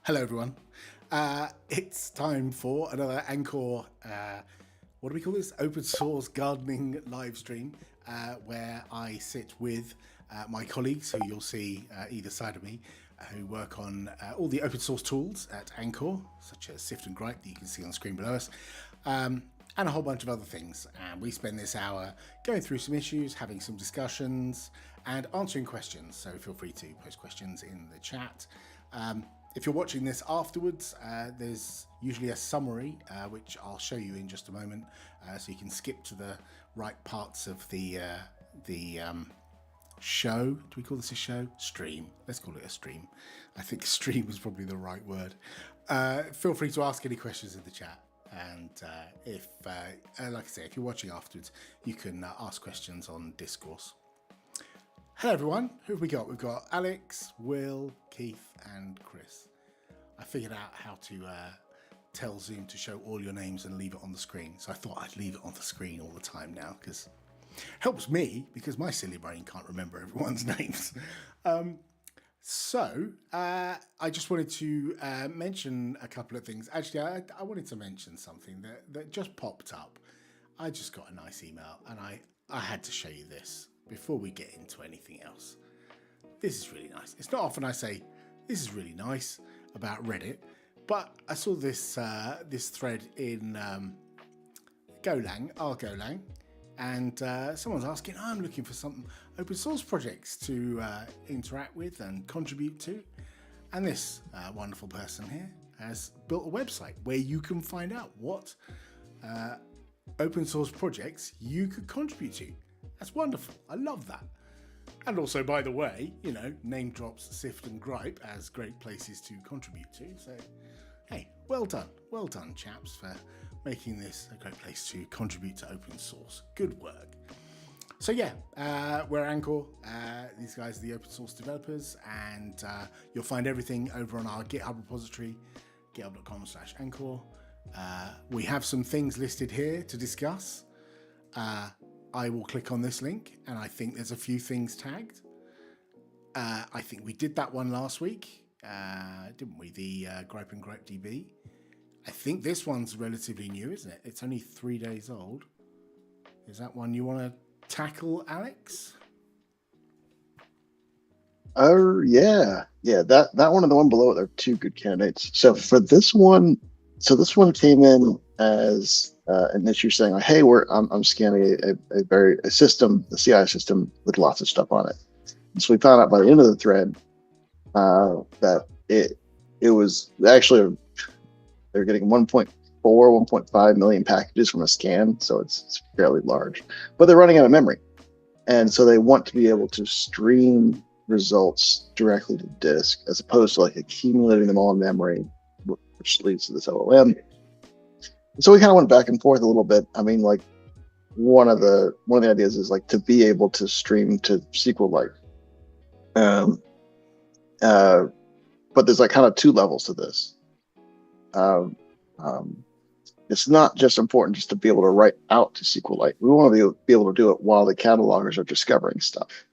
Hello, everyone. It's time for another Anchor. What do we call this? Open source gardening live stream, where I sit with my colleagues, who you'll see either side of me, who work on all the open source tools at Anchor, such as Syft and Grype that you can see on the screen below us, and a whole bunch of other things. And we spend this hour going through some issues, having some discussions, and answering questions. So feel free to post questions in the chat. If you're watching this afterwards, there's usually a summary, which I'll show you in just a moment, so you can skip to the right parts of the show. Do we call this a show? Stream. Let's call it a stream. I think stream is probably the right word. Feel free to ask any questions in the chat. And if, like I say, if you're watching afterwards, you can ask questions on Discourse. Hello everyone, who have we got? We've got Alex, Will, Keith and Chris. I figured out how to tell Zoom to show all your names and leave it on the screen. So I thought I'd leave it on the screen all the time now, because it helps me, because my silly brain can't remember everyone's names. So I just wanted to mention a couple of things. Actually, I wanted to mention something that just popped up. I just got a nice email and I had to show you this before we get into anything else. This is really nice. It's not often I say this is really nice about Reddit, but I saw this this thread in Golang, our Golang, and someone's asking, I'm looking for some open source projects to interact with and contribute to. And this wonderful person here has built a website where you can find out what open source projects you could contribute to. That's wonderful. I love that. And also, by the way, you know, name drops Syft and Grype as great places to contribute to. So, hey, well done, chaps, for making this a great place to contribute to open source. Good work. So yeah, we're Anchor. These guys are the open source developers, and you'll find everything over on our GitHub repository, github.com/Anchor. We have some things listed here to discuss. I will click on this link, and I think there's a few things tagged. I think we did that one last week, didn't we? The Grype and Grype DB. I think this one's relatively new, isn't it? It's only 3 days old. Is that one you want to tackle, Alex? Yeah. That one and the one below it are two good candidates. So for this one, this one came in as an issue saying, like, "Hey, I'm scanning a system, the CI system with lots of stuff on it." And so we found out by the end of the thread that it was actually they're getting 1.5 million packages from a scan, so it's fairly large, but they're running out of memory, and so they want to be able to stream results directly to disk as opposed to like accumulating them all in memory, which leads to this LLM. So we kind of went back and forth a little bit. I mean, like one of the ideas is like to be able to stream to SQLite. But there's like kind of two levels to this. It's not just important just to be able to write out to SQLite. We want to be able to do it while the catalogers are discovering stuff,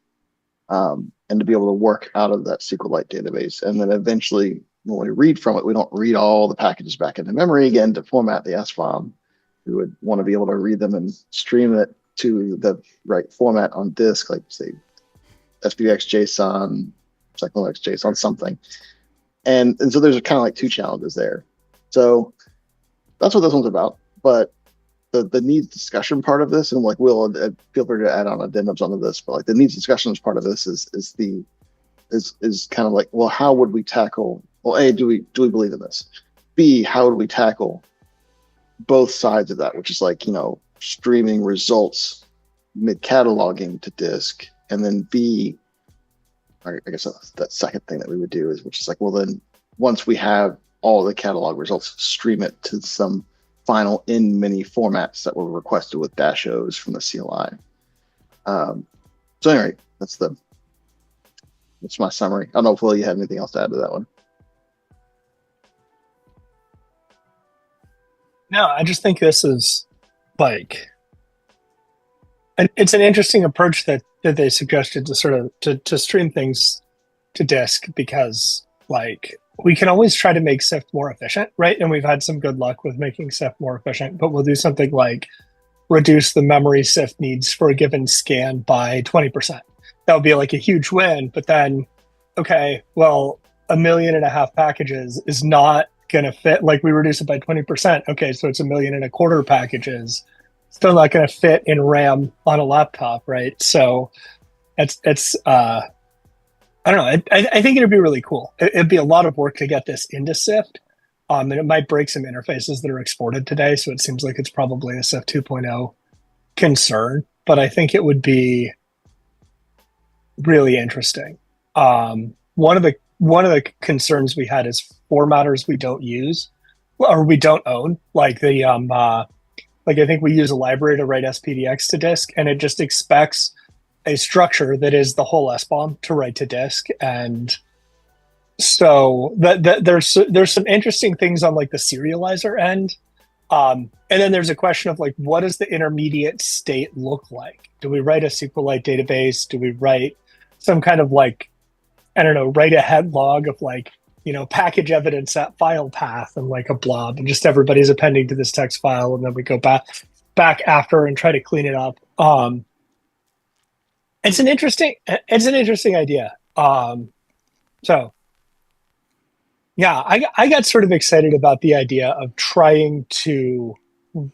and to be able to work out of that SQLite database. And then eventually, when we read from it, we don't read all the packages back into memory again to format the SFOM. We would want to be able to read them and stream it to the right format on disk, like say SPX JSON, CycloneX JSON, something. And so there's kind of like two challenges there. So that's what this one's about. But the needs discussion part of this, and like Will, feel free to add on addendums onto this, but like the needs discussions part of this is kind of like, well, how would we tackle? Well, A, do we believe in this? B, how would we tackle both sides of that, which is like, you know, streaming results mid-cataloging to disk, and then B, I guess that second thing that we would do is, which is like, well, then once we have all the catalog results, stream it to some final in many formats that were requested with -O's from the CLI. So anyway, that's my summary. I don't know if Will, you had anything else to add to that one. No, I just think this is like, it's an interesting approach that they suggested to sort of to stream things to disk, because like we can always try to make Syft more efficient, right? And we've had some good luck with making Syft more efficient, but we'll do something like reduce the memory Syft needs for a given scan by 20%. That would be like a huge win, but then, okay, well, 1.5 million packages is not going to fit. Like we reduce it by 20%. Okay, so it's 1.25 million packages. Still not going to fit in RAM on a laptop, right? So it's I don't know. I think it'd be really cool. It'd be a lot of work to get this into Syft. And it might break some interfaces that are exported today. So it seems like it's probably a Syft 2.0 concern, but I think it would be really interesting. One of the concerns we had is formatters we don't use or we don't own, like the like I think we use a library to write SPDX to disk, and it just expects a structure that is the whole SBOM to write to disk. And so there's some interesting things on like the serializer end. And then there's a question of like, what does the intermediate state look like? Do we write a SQLite database? Do we write some kind of like, I don't know, write a head log of like, package evidence at file path and like a blob, and just everybody's appending to this text file, and then we go back after and try to clean it up. It's an interesting idea. So yeah, I got sort of excited about the idea of trying to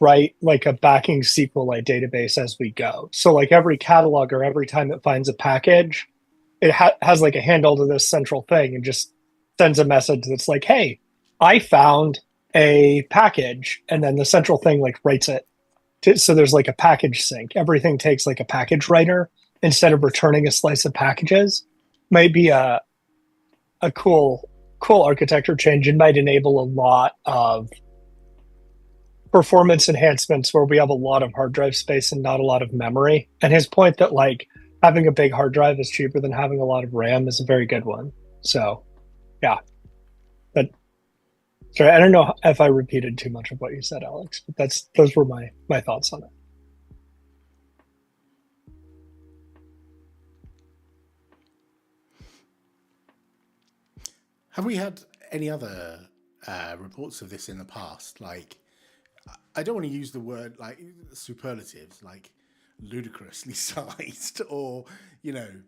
write like a backing SQLite database as we go. So like every catalog or every time it finds a package, it has like a handle to this central thing and just sends a message that's like, hey, I found a package, and then the central thing like writes it. So there's like a package sync. Everything takes like a package writer instead of returning a slice of packages. Might be a cool architecture change. It might enable a lot of performance enhancements where we have a lot of hard drive space and not a lot of memory. And his point that like having a big hard drive is cheaper than having a lot of RAM is a very good one. So yeah, but sorry, I don't know if I repeated too much of what you said, Alex, but those were my thoughts on it. Have we had any other reports of this in the past? Like, I don't want to use the word like superlatives, like ludicrously sized, or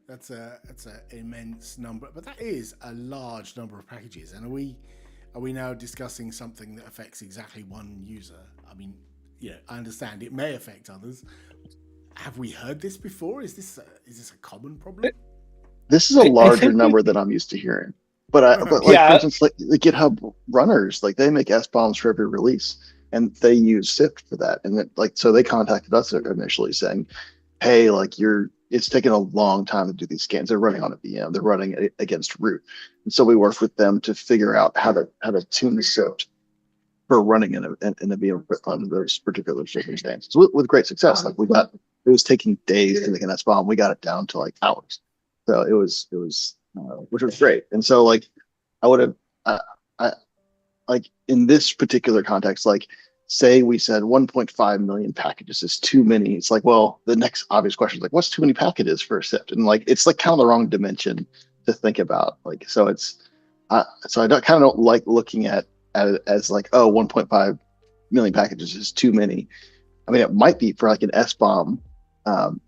that's an immense number, but that is a large number of packages. And are we now discussing something that affects exactly one user? I mean, I understand it may affect others. Have we heard this before? Is this a common problem? This is a larger number than I'm used to hearing. But for instance, like the GitHub runners, like they make SBOMs for every release, and they use Syft for that. And so they contacted us initially saying, "Hey, like it's taking a long time to do these scans. They're running on a VM. They're running against root." And so we worked with them to figure out how to tune the Syft for running in a VM on those particular circumstances with great success. Like it was taking days to make an SBOM. We got it down to like hours. So it was. Which was great. And so like I would have like in this particular context, like say we said 1.5 million packages is too many. It's like, well, the next obvious question is like, what's too many packages for a Syft? And like it's like kind of the wrong dimension to think about. Like so it's so I don't like looking at it as like, oh, 1.5 million packages is too many. I mean, it might be for like an SBOM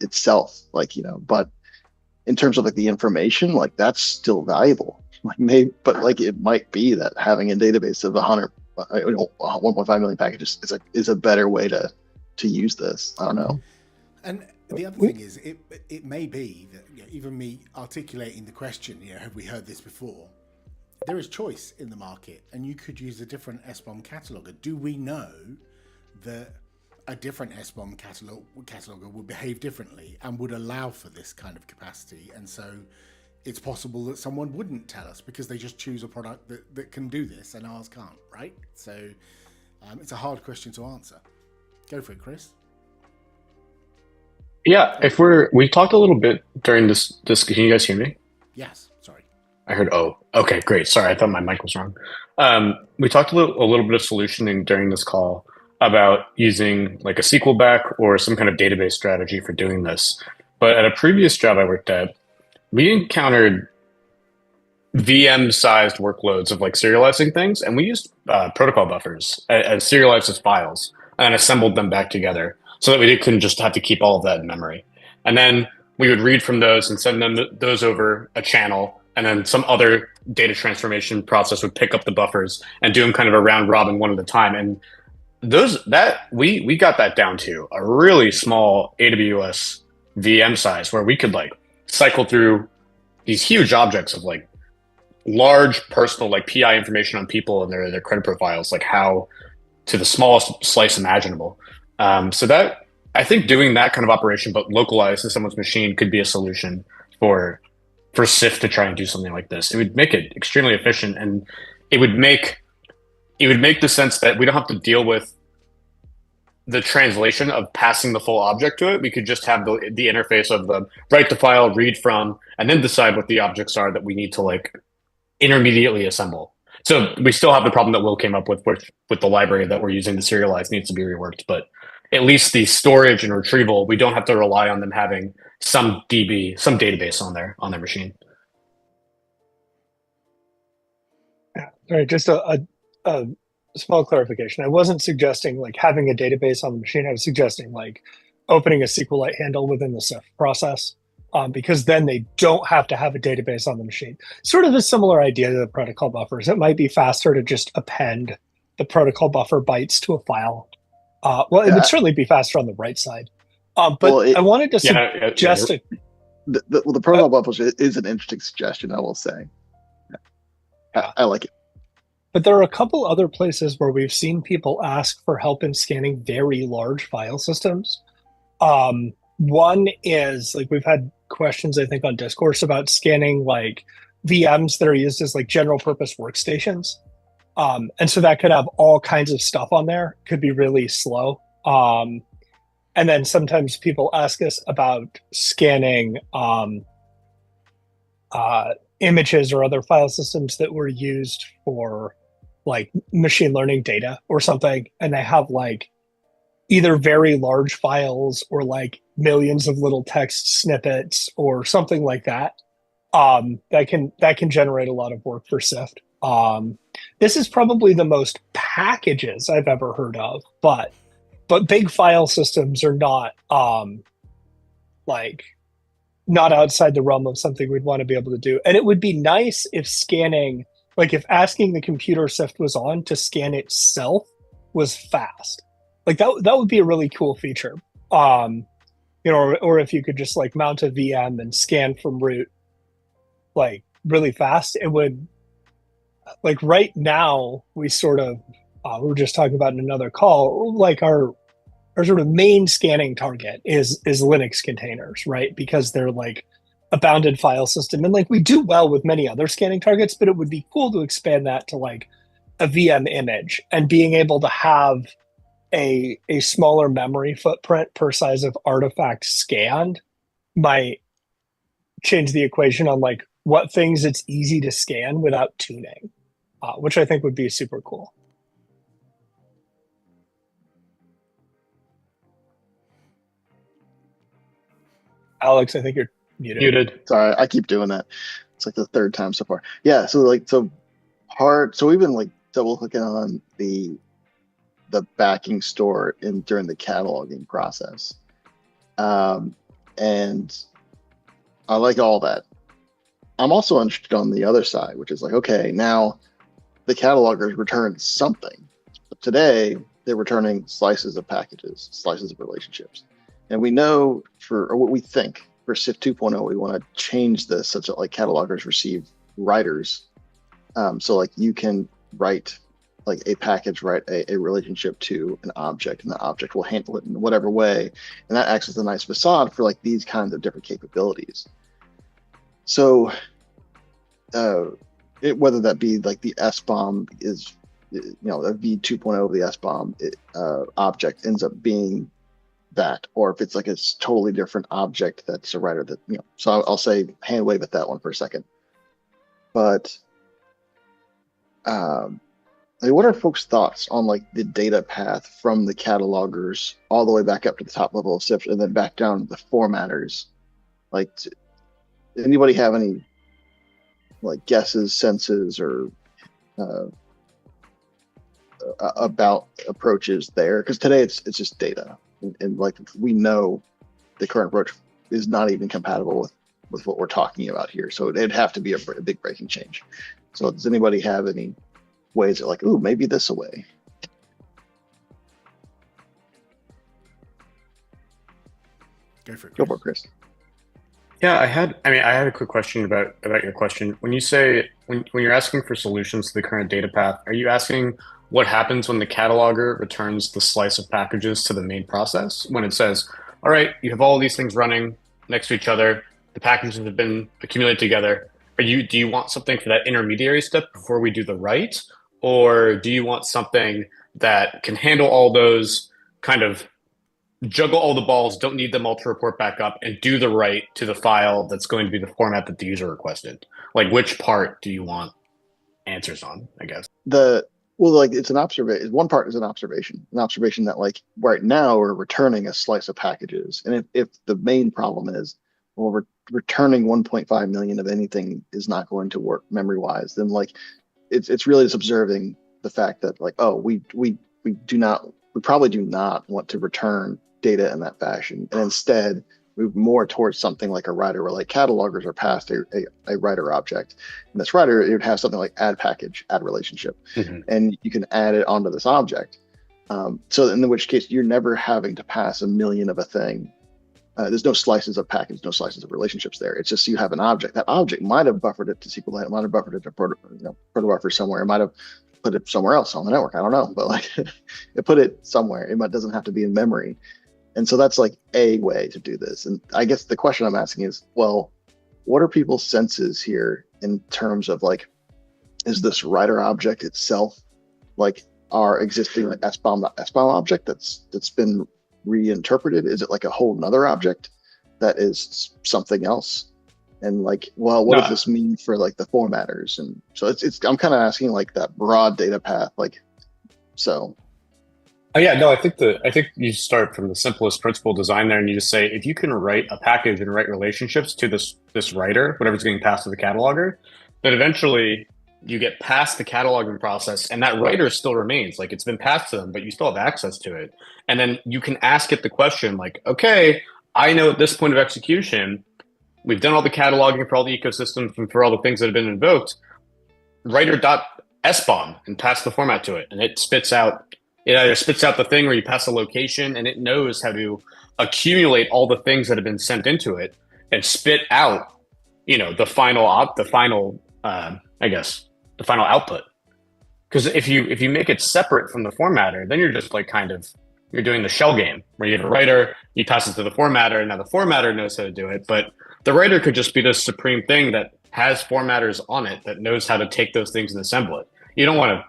itself, like, but in terms of like the information, like that's still valuable. Like but like it might be that having a database of 1.5 million packages is a better way to use this. I don't know. And the other thing is, it may be that even me articulating the question, have we heard this before? There is choice in the market, and you could use a different SBOM cataloger. Do we know that a different SBOM cataloger would behave differently and would allow for this kind of capacity? And so it's possible that someone wouldn't tell us because they just choose a product that can do this and ours can't, right? So it's a hard question to answer. Go for it, Chris. Yeah, we talked a little bit during this, can you guys hear me? Yes, sorry. I heard, oh, okay, great. Sorry, I thought my mic was wrong. We talked a little bit of solutioning during this call about using like a SQL back or some kind of database strategy for doing this. But at a previous job I worked at, we encountered VM-sized workloads of like serializing things, and we used protocol buffers as serialized as files, and then assembled them back together so that we couldn't just have to keep all of that in memory. And then we would read from those and send those over a channel, and then some other data transformation process would pick up the buffers and do them kind of a round robin one at a time. And we got that down to a really small AWS VM size where we could like cycle through these huge objects of like large personal like PI information on people and their credit profiles, like how to the smallest slice imaginable. So that I think doing that kind of operation, but localized to someone's machine, could be a solution for Syft to try and do something like this. It would make it extremely efficient, and it would make the sense that we don't have to deal with the translation of passing the full object to it. We could just have the interface of the write the file, read from, and then decide what the objects are that we need to like intermediately assemble. So we still have the problem that Will came up with the library that we're using to serialize needs to be reworked, but at least the storage and retrieval, we don't have to rely on them having some database on their machine. Yeah. All right, just a small clarification. I wasn't suggesting like having a database on the machine. I was suggesting like opening a SQLite handle within the Syft process, because then they don't have to have a database on the machine. Sort of a similar idea to the protocol buffers. It might be faster to just append the protocol buffer bytes to a file. It would certainly be faster on the right side. But I wanted to suggest the protocol buffers is an interesting suggestion, I will say. I like it. But there are a couple other places where we've seen people ask for help in scanning very large file systems. One is like we've had questions, I think, on Discourse about scanning like VMs that are used as like general purpose workstations. And so that could have all kinds of stuff on there, could be really slow. And then sometimes people ask us about scanning images or other file systems that were used for like machine learning data or something, and they have like either very large files or like millions of little text snippets or something like that. That can generate a lot of work for Syft. This is probably the most packages I've ever heard of, but big file systems are not not outside the realm of something we'd want to be able to do. And it would be nice if scanning, like if asking the computer Syft was on to scan itself was fast. Like that would be a really cool feature. Or if you could just like mount a VM and scan from root like really fast, it would. Like right now, we sort of we were just talking about in another call, like our sort of main scanning target is Linux containers, right? Because they're like a bounded file system, and like we do well with many other scanning targets, but it would be cool to expand that to like a VM image, and being able to have a smaller memory footprint per size of artifact scanned might change the equation on like what things it's easy to scan without tuning. Which I think would be super cool. Alex, I think you're muted. Sorry, I keep doing that. It's like the third time so far. Yeah, so we've been like double clicking on the backing store during the cataloging process. And I like all that. I'm also interested on the other side, which is like, okay, now the catalogers return something. But today, they're returning slices of packages, slices of relationships. And we know or what we think for Syft 2.0, we want to change this such that like catalogers receive writers. So like you can write like a package, write a relationship to an object, and the object will handle it in whatever way. And that acts as a nice facade for like these kinds of different capabilities. So whether that be like the SBOM is, a V2.0 of the SBOM object ends up being that, or if it's like a totally different object that's a writer that, so I'll say hand wave at that one for a second. But what are folks' thoughts on like the data path from the catalogers all the way back up to the top level of Syft and then back down to the formatters? Like, anybody have any like guesses, senses, or uh, about approaches there. Because today it's just data, and like we know the current approach is not even compatible with what we're talking about here. So it'd have to be a big breaking change. So does anybody have any ways that like, ooh, maybe this away? Go for it, Go for it, Chris. Yeah, I had a quick question about your question. When you say when you're asking for solutions to the current data path, are you asking what happens when the cataloger returns the slice of packages to the main process? When it says, all right, you have all these things running next to each other, the packages have been accumulated together. Do you want something for that intermediary step before we do the write? Or do you want something that can handle all those, kind of juggle all the balls, don't need them all to report back up, and do the write to the file that's going to be the format that the user requested? Like, which part do you want answers on, I guess? Like it's an observation. One part is an observation that like right now we're returning a slice of packages. And if the main problem is, well, we're returning 1.5 million of anything is not going to work memory wise, then like it's really just observing the fact that like, oh, we probably do not want to return data in that fashion, and instead move more towards something like a writer, where like catalogers are passed a writer object, and this writer, it would have something like add package, add relationship, and you can add it onto this object. So in which case you're never having to pass a million of a thing. There's no slices of package, no slices of relationships there. It's just you have an object. That object might have buffered it to SQLite, it might have buffered it to protobuffer somewhere, it might have put it somewhere else on the network. I don't know, but like it put it somewhere. It doesn't have to be in memory. And so that's like a way to do this. And I guess the question I'm asking is, well, what are people's senses here in terms of like, is this writer object itself like our existing like SBOM object that's been reinterpreted? Is it like a whole nother object that is something else? And like, well, what does this mean for like the formatters? And so it's I'm kind of asking like that broad data path, like, so. Yeah, no, I think you start from the simplest principle design there, and you just say, if you can write a package and write relationships to this writer, whatever's getting passed to the cataloger, then eventually you get past the cataloging process, and that writer still remains. Like, it's been passed to them, but you still have access to it. And then you can ask it the question, like, okay, I know at this point of execution, we've done all the cataloging for all the ecosystems and for all the things that have been invoked. Writer.sbom and pass the format to it, and it either spits out the thing where you pass a location, and it knows how to accumulate all the things that have been sent into it and spit out, the final output. Because if you make it separate from the formatter, then you're just like you're doing the shell game where you have a writer, you pass it to the formatter, and now the formatter knows how to do it. But the writer could just be this supreme thing that has formatters on it that knows how to take those things and assemble it. You don't want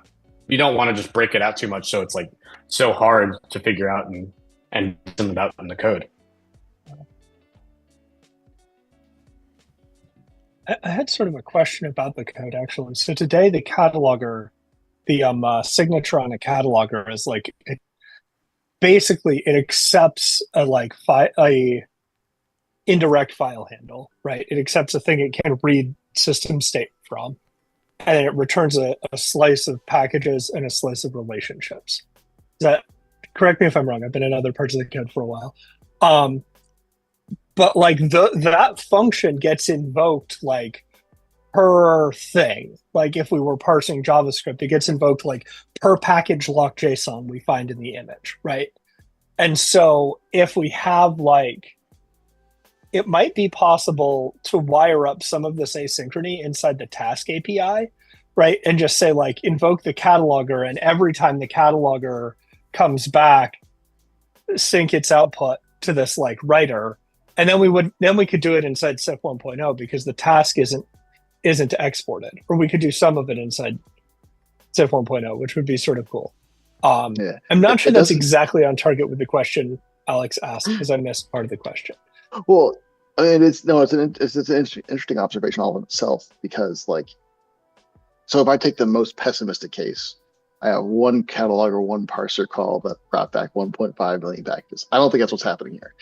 to just break it out too much, so it's like so hard to figure out and something about in the code. I had sort of a question about the code actually. So today the cataloger, the signature on a cataloger is like basically it accepts a indirect file handle, right? It accepts a thing it can read system state from, and it returns a slice of packages and a slice of relationships. Is that, correct me if I'm wrong, I've been in other parts of the code for a while. But like that function gets invoked like per thing. Like if we were parsing JavaScript, it gets invoked like per package lock JSON we find in the image, right? And so if we have like, it might be possible to wire up some of this asynchrony inside the task API, right? And just say like invoke the cataloger, and every time the cataloger comes back, sync its output to this like writer. And then we could do it inside Syft 1.0 because the task isn't exported, or we could do some of it inside Syft 1.0, which would be sort of cool. I'm not sure that's exactly on target with the question Alex asked, because I missed part of the question. Well, I mean, it's an interesting observation all in itself, because like, so if I take the most pessimistic case, I have one cataloger, one parser call that brought back 1.5 million packages. I don't think that's what's happening here.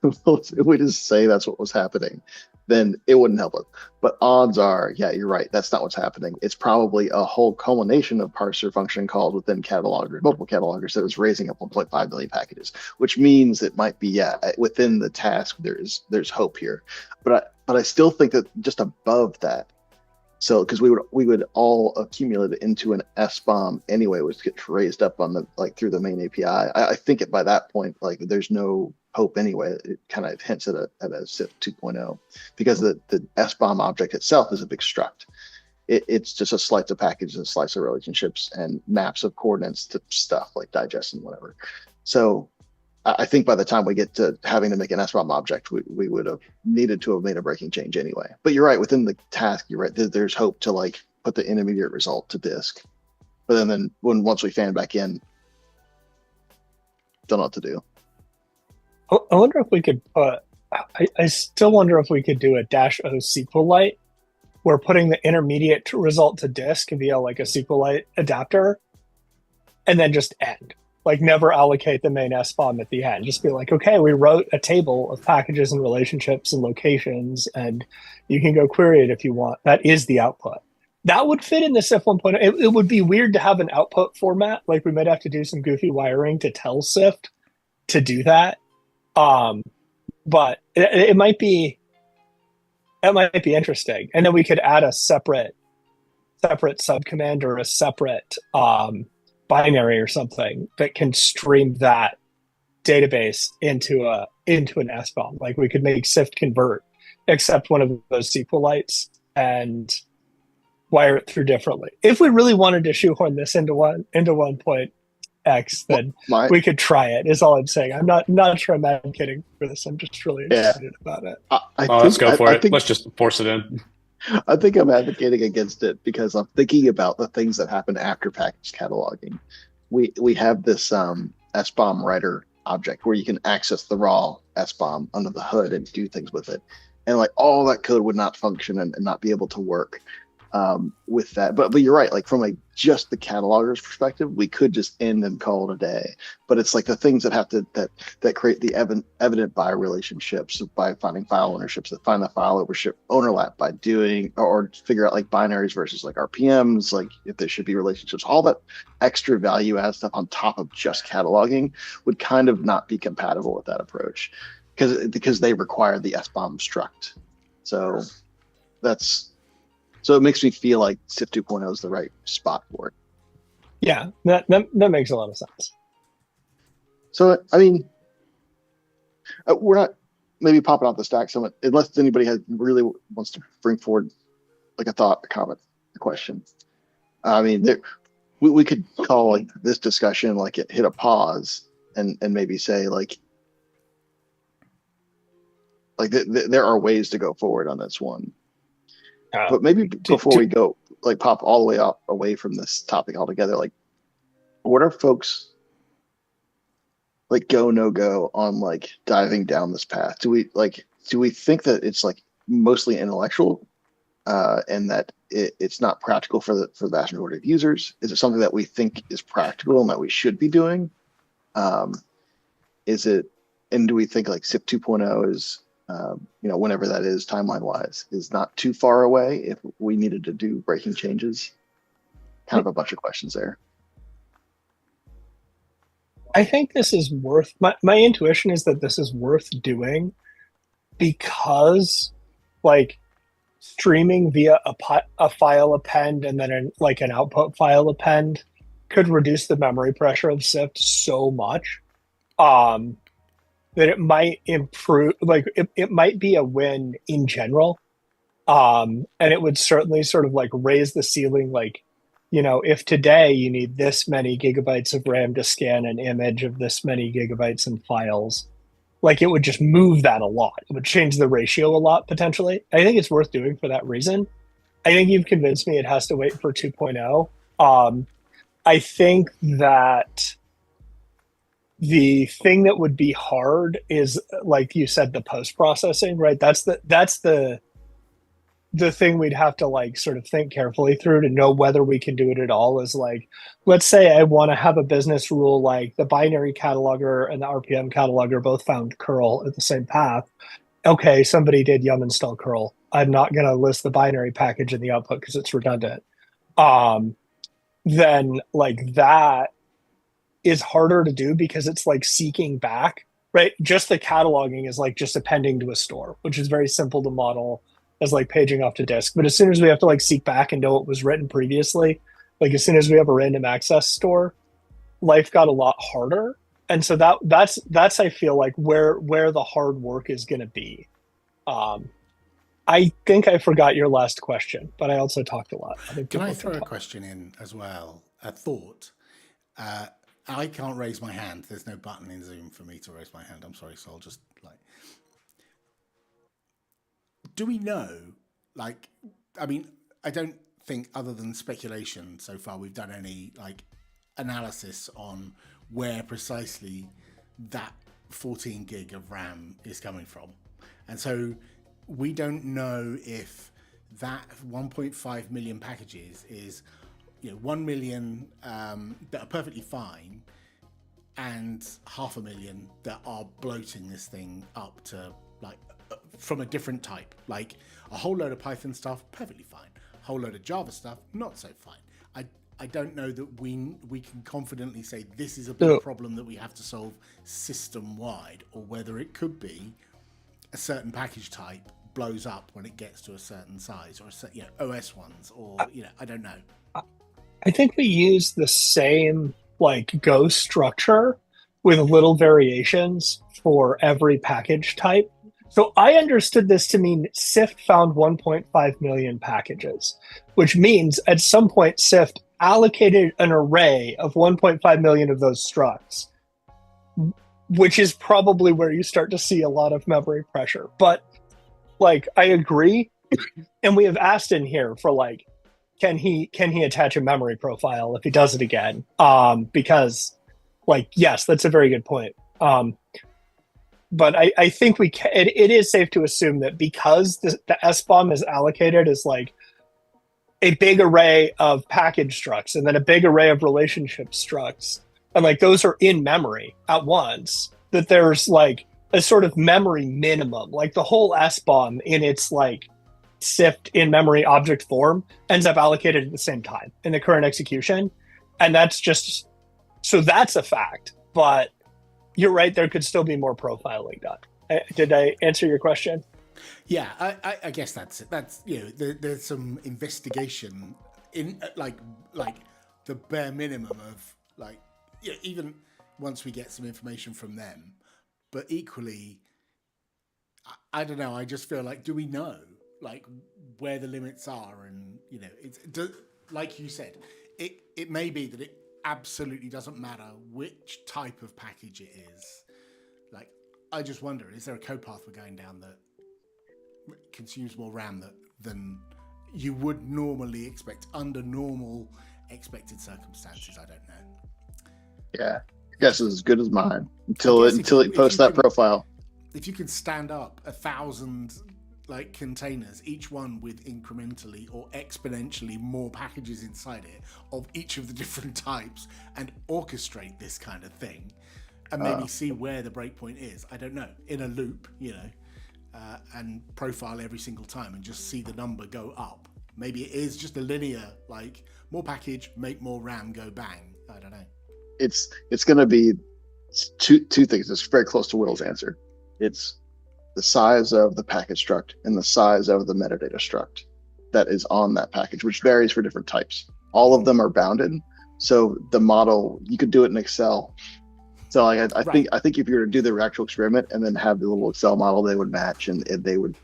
If we just say that's what was happening, then it wouldn't help us. But odds are, yeah, you're right. That's not what's happening. It's probably a whole culmination of parser function calls within catalogers, multiple catalogers that is raising up 1.5 million packages, which means it might be, yeah, within the task, there's hope here. But I still think that just above that, so because we would all accumulate it into an SBOM anyway, which gets raised up on the through the main API. I think by that point, there's no hope anyway. It kind of hints at a Syft 2.0 because the SBOM object itself is a big struct. It's just a slice of packages and slice of relationships and maps of coordinates to stuff like digest and whatever. So I think by the time we get to having to make an SBOM object, we would have needed to have made a breaking change anyway. But you're right, within the task, you're right. There's hope to put the intermediate result to disk. But then once we fan back in, don't know what to do. I wonder if we could put, I still wonder if we could do a -o SQLite where putting the intermediate result to disk via a SQLite adapter and then just end. Never allocate the main SBOM at the end. Just be okay, we wrote a table of packages and relationships and locations, and you can go query it if you want. That is the output. That would fit in the Syft 1.0. It would be weird to have an output format. We might have to do some goofy wiring to tell Syft to do that. But it might be interesting. And then we could add a separate subcommand or a separate binary or something that can stream that database into an SBOM. We could make Syft convert, accept one of those SQLites, and wire it through differently. If we really wanted to shoehorn this into 1.x, then we could try it. Is all I'm saying. I'm not sure I'm advocating for this. I'm just really excited about it. Let's go for it. Let's just force it in. I think I'm advocating against it because I'm thinking about the things that happen after package cataloging. We have this SBOM writer object where you can access the raw SBOM under the hood and do things with it. And all that code would not function and not be able to work with that. But you're right, from just the cataloger's perspective, we could just end and call it a day. But it's the things that have to that create the evident by relationships, by finding file ownerships, that find the file ownership by doing or figure out binaries versus RPMs, if there should be relationships, all that extra value add stuff on top of just cataloging would kind of not be compatible with that approach because they require the SBOM struct. So it makes me feel like Syft 2.0 is the right spot for it. Yeah, that makes a lot of sense. So, I mean, we're not maybe popping off the stack so much, unless anybody really wants to bring forward a thought, a comment, a question. I mean, we could call this discussion hit a pause and maybe say there are ways to go forward on this one. But maybe before we go, pop all the way away from this topic altogether, what are folks go, no go on diving down this path? Do we think that it's mostly intellectual and that it's not practical for the vast majority of users? Is it something that we think is practical and that we should be doing? And do we think Syft 2.0 is whenever that is timeline wise, is not too far away if we needed to do breaking changes? Kind of a bunch of questions there. I think this is worth, my intuition is that this is worth doing because streaming via a file append and then an output file append could reduce the memory pressure of Syft so much. That it might improve, it might be a win in general. And it would certainly sort of raise the ceiling. If today you need this many gigabytes of RAM to scan an image of this many gigabytes in files, it would just move that a lot. It would change the ratio a lot, potentially. I think it's worth doing for that reason. I think you've convinced me it has to wait for 2.0. I think that the thing that would be hard is, like you said, the post-processing, right? That's the thing we'd have to sort of think carefully through to know whether we can do it at all. Is let's say I want to have a business rule the binary cataloger and the RPM cataloger both found curl at the same path. okay, somebody did yum install curl. I'm not going to list the binary package in the output because it's redundant. Then like that is harder to do because it's like seeking back, right? Just the cataloging is like just appending to a store, which is very simple to model as like paging off to disk. But as soon as we have to like seek back and know what was written previously, like as soon as we have a random access store, life got a lot harder. And so that's I feel like where the hard work is going to be. I think I forgot your last question, but I also talked a lot. Can I throw a question in as well? A thought. I can't raise my hand. There's no button in Zoom for me to raise my hand. I'm sorry, so I'll just like. Do we know? Like, I mean, I don't think other than speculation so far we've done any like analysis on where precisely that 14 gig of RAM is coming from, and so we don't know if that 1.5 million packages is 1 million that are perfectly fine and 500,000 that are bloating this thing up to like from a different type, like a whole load of Python stuff perfectly fine, a whole load of Java stuff not so fine. I don't know that we can confidently say this is a big problem that we have to solve system wide, or whether it could be a certain package type blows up when it gets to a certain size, or OS ones, or I don't know. I think we use the same like Go structure with little variations for every package type. So I understood this to mean Syft found 1.5 million packages, which means at some point Syft allocated an array of 1.5 million of those structs, which is probably where you start to see a lot of memory pressure. But like, I agree. And we have asked in here for like, can he attach a memory profile if he does it again? Because like, yes, that's a very good point. But I think we can, it is safe to assume that because the SBOM is allocated as like a big array of package structs and then a big array of relationship structs, and like those are in memory at once, that there's like a sort of memory minimum. Like the whole SBOM in its like Syft in memory object form ends up allocated at the same time in the current execution. And that's just, so that's a fact. But you're right, there could still be more profiling done. Did I answer your question? Yeah, I guess that's it. That's there's some investigation in like the bare minimum of like even once we get some information from them. But equally, I don't know. I just feel like, do we know like where the limits are? And like you said, it may be that it absolutely doesn't matter which type of package it is. Like, I just wonder, is there a code path we're going down that consumes more RAM than you would normally expect under normal expected circumstances? I don't know. Yeah, guess is as good as mine until it posts that profile. If you can stand up 1,000 like containers, each one with incrementally or exponentially more packages inside it of each of the different types, and orchestrate this kind of thing, and maybe see where the breakpoint is, I don't know, in a loop, and profile every single time and just see the number go up. Maybe it is just a linear, like more package, make more RAM, go bang. I don't know. It's going to be two things. It's very close to Will's answer. It's the size of the package struct and the size of the metadata struct that is on that package, which varies for different types. All of them are bounded. So the model, you could do it in Excel. So I think if you were to do the actual experiment and then have the little Excel model, they would match, and they would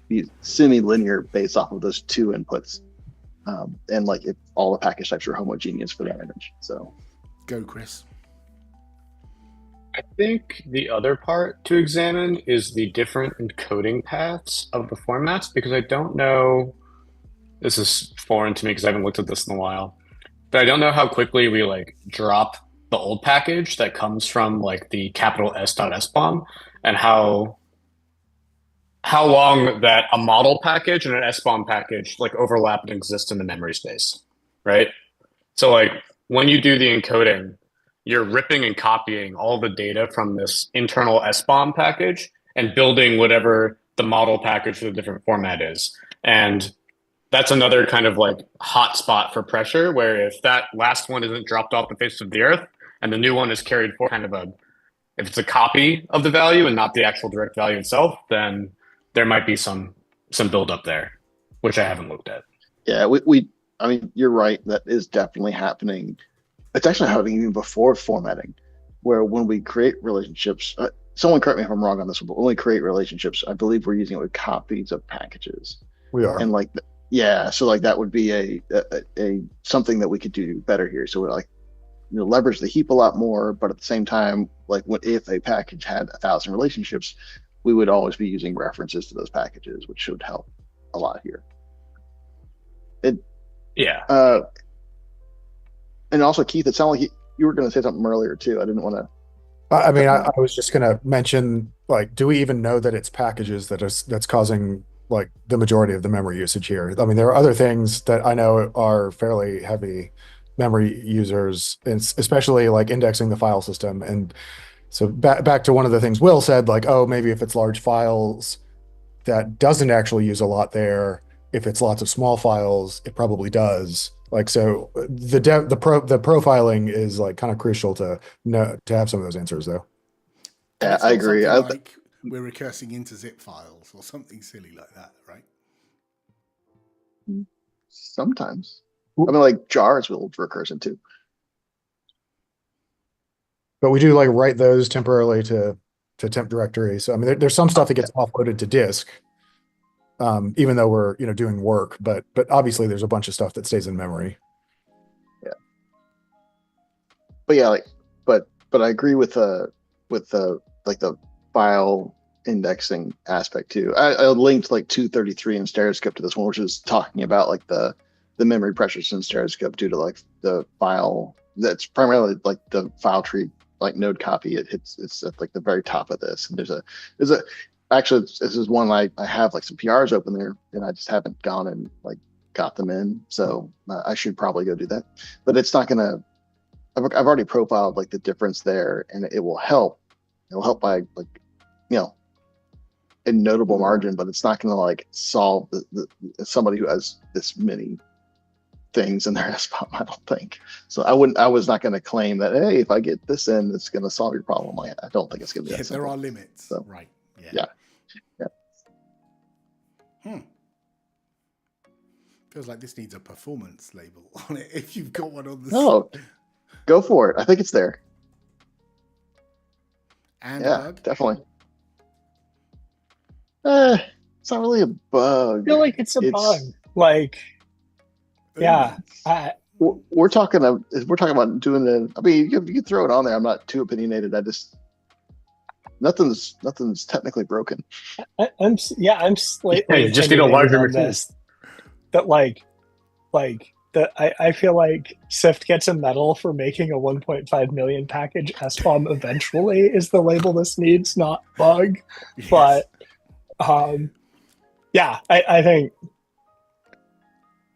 be semi-linear based off of those two inputs. And like if all the package types are homogeneous for that image. So go, Chris. I think the other part to examine is the different encoding paths of the formats, because I don't know, this is foreign to me because I haven't looked at this in a while, but I don't know how quickly we like drop the old package that comes from like the capital S.SBOM, and how long that a model package and an SBOM package like overlap and exist in the memory space, right? So like when you do the encoding, you're ripping and copying all the data from this internal SBOM package and building whatever the model package for the different format is. And that's another kind of like hot spot for pressure, where if that last one isn't dropped off the face of the earth and the new one is carried for kind of if it's a copy of the value and not the actual direct value itself, then there might be some buildup there, which I haven't looked at. Yeah, I mean, you're right. That is definitely happening. It's actually happening even before formatting, where when we create relationships, someone correct me if I'm wrong on this one, but when we create relationships, I believe we're using it with copies of packages. We are. And like, yeah, so like that would be a something that we could do better here. So we're like, leverage the heap a lot more, but at the same time, like if a package had 1,000 relationships, we would always be using references to those packages, which should help a lot here. And also, Keith, it sounded like you were going to say something earlier too. I didn't want to. I mean, I was just going to mention, like, do we even know that it's packages that's causing like the majority of the memory usage here? I mean, there are other things that I know are fairly heavy memory users, and especially like indexing the file system. And so back to one of the things Will said, like, oh, maybe if it's large files, that doesn't actually use a lot there. If it's lots of small files, it probably does. Like, so the profiling is like kind of crucial to have some of those answers though. Yeah, I agree. Like we're recursing into zip files or something silly like that, right? Sometimes. I mean, like jars will recurse into. But we do like write those temporarily to temp directory. So I mean, there's some stuff that gets offloaded to disk, even though we're doing work. But obviously, there's a bunch of stuff that stays in memory. Yeah. But yeah, but I agree with the file indexing aspect too. I linked like 233 in Stereoscope to this one, which is talking about like the memory pressures in Stereoscope due to like the file that's primarily like the file tree like node copy. It's at like the very top of this, and there's a actually this is one I have like some PRs open there, and I just haven't gone and like got them in, so I should probably go do that. But it's not gonna. I've already profiled like the difference there, and it will help. It'll help by like a notable margin, but it's not going to like solve the somebody who has this many things in their SBOM, I don't think. So I was not going to claim that, hey, if I get this in, it's going to solve your problem. I don't think it's going to be that simple. There are limits. So, right. Yeah. Feels like this needs a performance label on it if you've got one on the No, go for it. I think it's there. And yeah, bug? Definitely. It's not really a bug. I feel like it's a bug. Like, yeah. We're talking about doing it. I mean, you can throw it on there. I'm not too opinionated. I just nothing's technically broken. I'm slightly. Yeah, you just need a larger machine. That I feel like Syft gets a medal for making a 1.5 million package SBOM eventually is the label this needs, not bug. Yes. But I think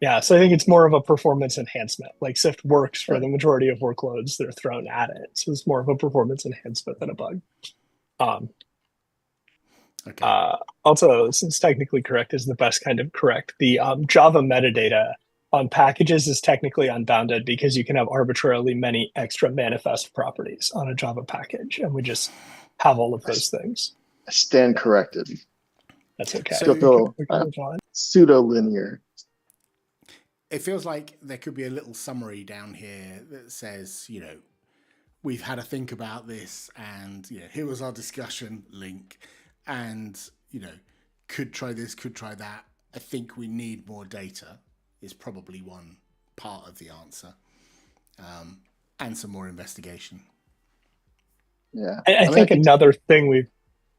so I think it's more of a performance enhancement. Like Syft works for the majority of workloads that are thrown at it. So it's more of a performance enhancement than a bug. Okay. Also, since technically correct is the best kind of correct, the Java metadata on packages is technically unbounded because you can have arbitrarily many extra manifest properties on a Java package, and we just have all of those things. I stand corrected. That's okay. So, pseudo-linear. It feels like there could be a little summary down here that says, we've had a think about this, and here was our discussion link, and could try this, could try that. I think we need more data is probably one part of the answer, and some more investigation. Yeah, I think another thing we've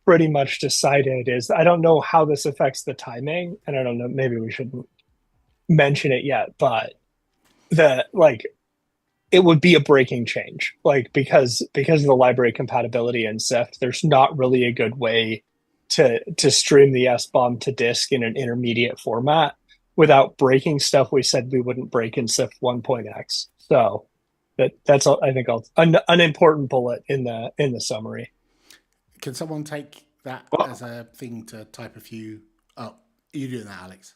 pretty much decided is, I don't know how this affects the timing, and I don't know, maybe we shouldn't mention it yet, but it would be a breaking change, because of the library compatibility in Syft, there's not really a good way to stream the SBOM to disk in an intermediate format without breaking stuff we said we wouldn't break in Syft 1.x. So that's I think an important bullet in the summary. Can someone take that Well, as a thing to type a few. Oh, you doing that, Alex?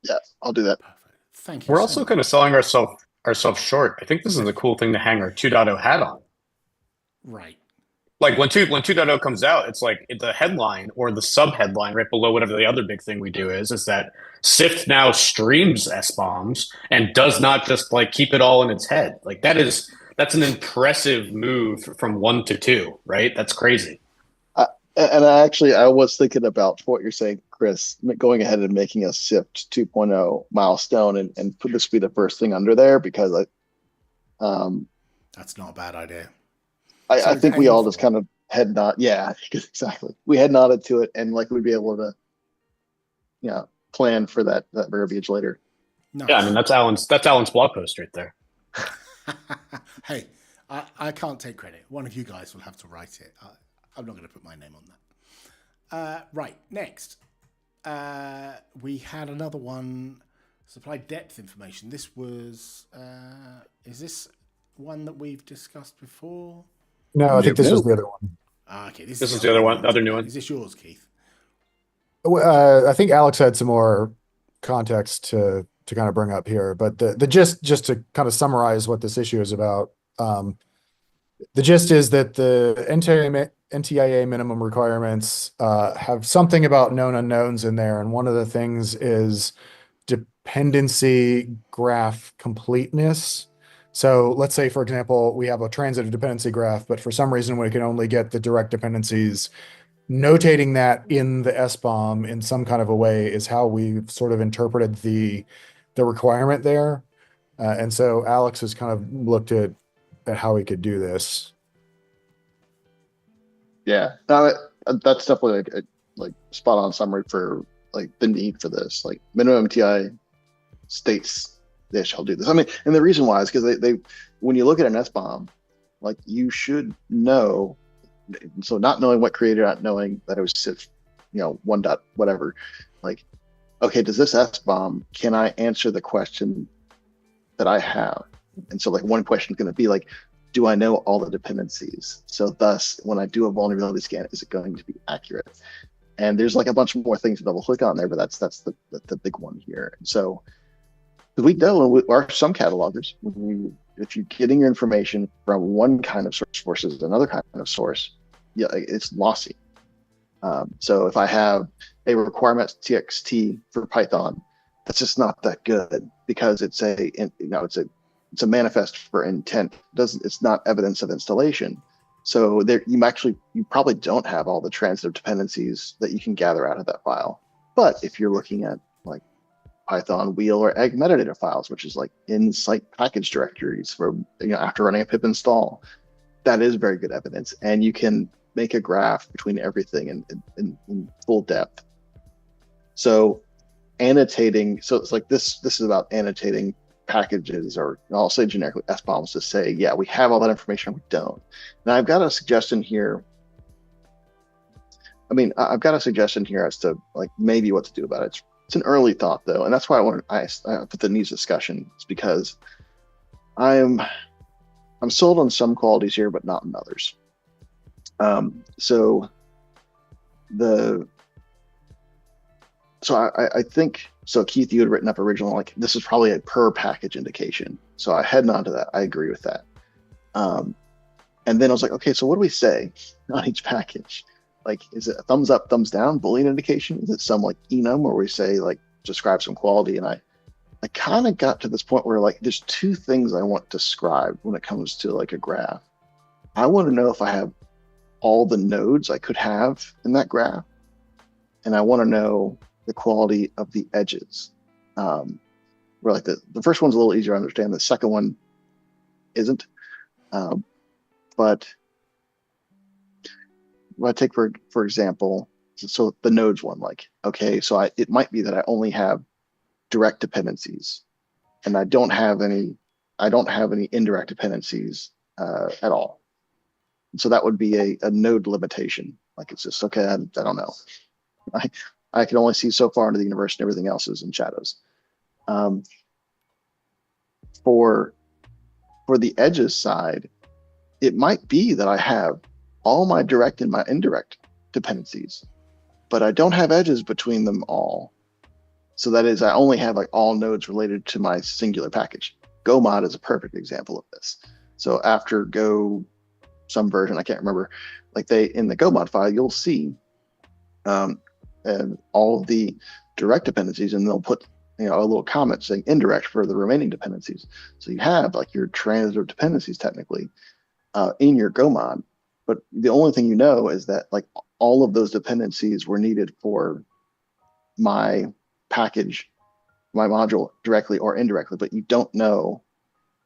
Yeah, I'll do that. Perfect. Thank you we're so also much. kind of selling ourselves short. I think this is a cool thing to hang our 2.0 hat on. Right. Like when 2.0 comes out, it's like the headline or the sub headline right below whatever the other big thing we do is that Syft now streams S-bombs and does not just like keep it all in its head. Like that's an impressive move from 1 to 2, right? That's crazy. And I was thinking about what you're saying, Chris, going ahead and making a Syft 2.0 milestone and put this be the first thing under there because That's not a bad idea. I Something to think we aim all just for. kind of head nod. Yeah, exactly. We head nodded to it, and like we'd be able to, plan for that verbiage later. Yeah, I mean Nice. that's Alan's blog post right there. Hey, I can't take credit. One of you guys will have to write it. I'm not going to put my name on that. Right, next. We had another one, supply depth information. This was, is this one that we've discussed before? No, I think this was Nope. the other one. Okay, this This is is the other one, the other then. new one. Is this yours, Keith? I think Alex had some more context to kind of bring up here, but the gist, just to kind of summarize what this issue is about, the gist is that the NTIA minimum requirements have something about known unknowns in there, and one of the things is dependency graph completeness. So let's say, for example, we have a transitive dependency graph, but for some reason we can only get the direct dependencies. Notating that in the SBOM in some kind of a way is how we've sort of interpreted the requirement there. And so Alex has kind of looked at how we could do this. Yeah, no, that's definitely like spot on summary for like the need for this. Like minimum MTI states they shall do this. I mean, and the reason why is because they when you look at an SBOM, like you should know. So not knowing what creator, not knowing that it was Syft, one dot whatever, like, okay, does this SBOM, can I answer the question that I have? And so like one question is going to be like, do I know all the dependencies? So thus, when I do a vulnerability scan, is it going to be accurate? And there's like a bunch more things to double click on there, but that's the big one here. And so we know our some catalogers, if you're getting your information from one kind of source versus another kind of source, yeah, it's lossy. So if I have a requirement txt for Python, that's just not that good because it's a manifest for intent. It's not evidence of installation. So there you probably don't have all the transitive dependencies that you can gather out of that file. But if you're looking at like Python wheel or egg metadata files, which is like in site package directories for after running a pip install, that is very good evidence, and you can make a graph between everything in full depth. So annotating, so it's like this is about annotating packages, or I'll say generically SBOMs, to say, yeah, we have all that information, or we don't. Now I've got a suggestion here. I've got a suggestion here as to like maybe what to do about it. It's an early thought though, and that's why I put the needs discussion. It's because I'm sold on some qualities here, but not in others. I think so. Keith, you had written up originally like this is probably a per package indication. So I head on to that. I agree with that. And then I was like, okay, so what do we say on each package? Like, is it a thumbs up, thumbs down, Boolean indication? Is it some like enum where we say like describe some quality? And I kind of got to this point where like there's two things I want described when it comes to like a graph. I want to know if I have all the nodes I could have in that graph, and I want to know the quality of the edges. Where like the first one's a little easier to understand, the second one isn't. But what I take for example, so the nodes one, like, okay, so it might be that I only have direct dependencies, and I don't have any indirect dependencies at all. So that would be a node limitation. Like it's just okay. I don't know. I can only see so far into the universe, and everything else is in shadows. For the edges side, it might be that I have all my direct and my indirect dependencies, but I don't have edges between them all. So that is, I only have like all nodes related to my singular package. GoMod is a perfect example of this. So after Go, some version, I can't remember, like in the GoMod file, you'll see and all of the direct dependencies, and they'll put a little comment saying indirect for the remaining dependencies. So you have like your transitive dependencies technically in your GoMod, but the only thing you know is that like all of those dependencies were needed for my package, my module directly or indirectly, but you don't know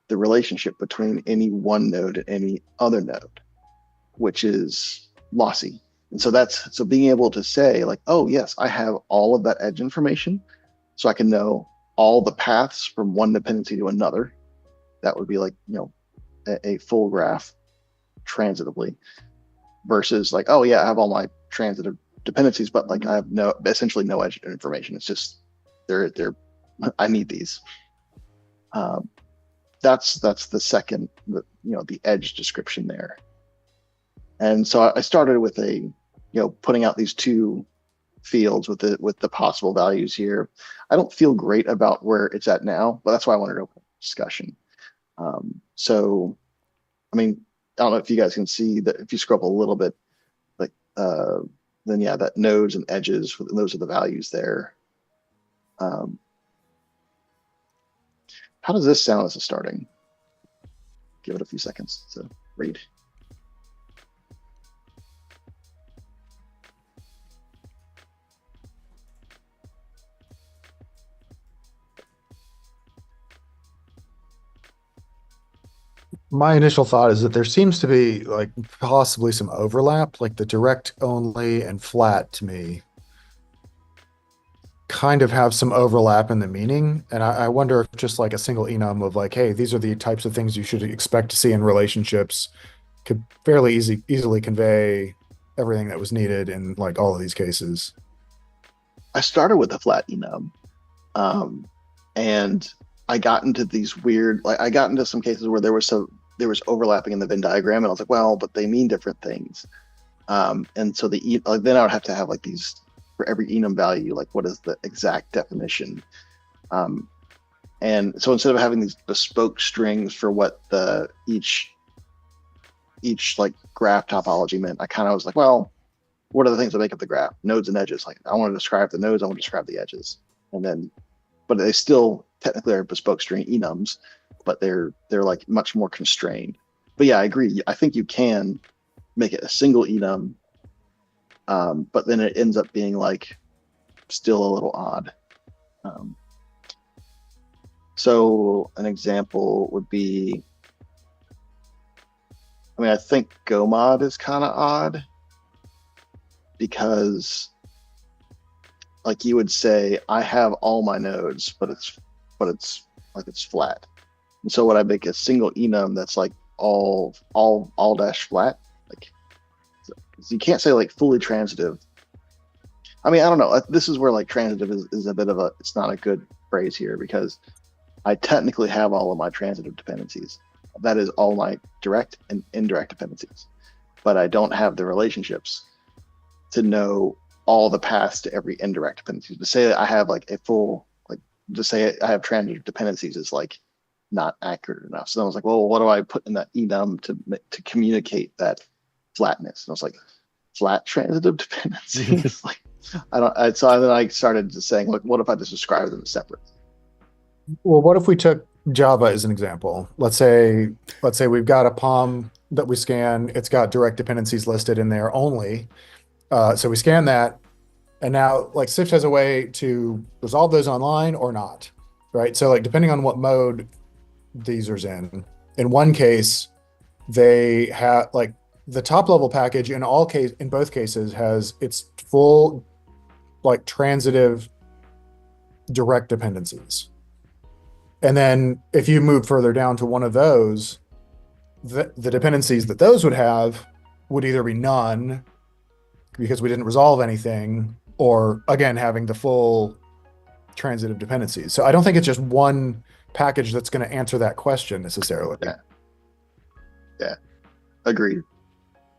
the relationship between any one node and any other node, which is lossy. And so being able to say like, oh yes, I have all of that edge information, so I can know all the paths from one dependency to another. That would be like, a full graph transitively, versus like, oh yeah, I have all my transitive dependencies, but like I have essentially no edge information. It's just they're I need these. That's the second, the edge description there. And so I started with putting out these two fields with the possible values here. I don't feel great about where it's at now, but that's why I wanted to open a discussion. So, I mean, I don't know if you guys can see that if you scroll up a little bit, like, then yeah, that nodes and edges, those are the values there. How does this sound as a starting? Give it a few seconds to read. My initial thought is that there seems to be like possibly some overlap, like the direct only and flat to me kind of have some overlap in the meaning. And I wonder if just like a single enum of like, hey, these are the types of things you should expect to see in relationships could fairly easily convey everything that was needed in like all of these cases. I started with a flat enum, and I got into these weird, like I got into some cases where there was overlapping in the Venn diagram, and I was like, well, but they mean different things. And so then I would have to have like these for every enum value, like what is the exact definition? And so instead of having these bespoke strings for what each like graph topology meant, I kind of was like, well, what are the things that make up the graph? Nodes and edges. Like I want to describe the nodes, I want to describe the edges, but they still technically are bespoke string enums, but they're like much more constrained. But yeah, I agree. I think you can make it a single enum, but then it ends up being like still a little odd. So an example would be, I think GoMod is kind of odd because like you would say, I have all my nodes, but it's flat. And so would I make a single enum that's like all dash flat? Like, you can't say like fully transitive. I don't know. This is where like transitive is a bit of it's not a good phrase here, because I technically have all of my transitive dependencies. That is all my direct and indirect dependencies, but I don't have the relationships to know all the paths to every indirect dependency. To say that I have like a full, like to say I have transitive dependencies is like not accurate enough. So I was like, well, what do I put in that enum to communicate that flatness? And I was like, flat transitive dependencies. Like so then I started just saying, look, what if I just describe them as separate? Well, what if we took Java as an example? Let's say we've got a POM that we scan. It's got direct dependencies listed in there only. So we scan that, and now like Syft has a way to resolve those online or not, right? So like depending on what mode these are in one case, they have like the top level package in both cases has its full like transitive direct dependencies. And then if you move further down to one of those, the dependencies that those would have would either be none because we didn't resolve anything, or again, having the full transitive dependencies. So I don't think it's just one package that's going to answer that question necessarily. Yeah. Agreed.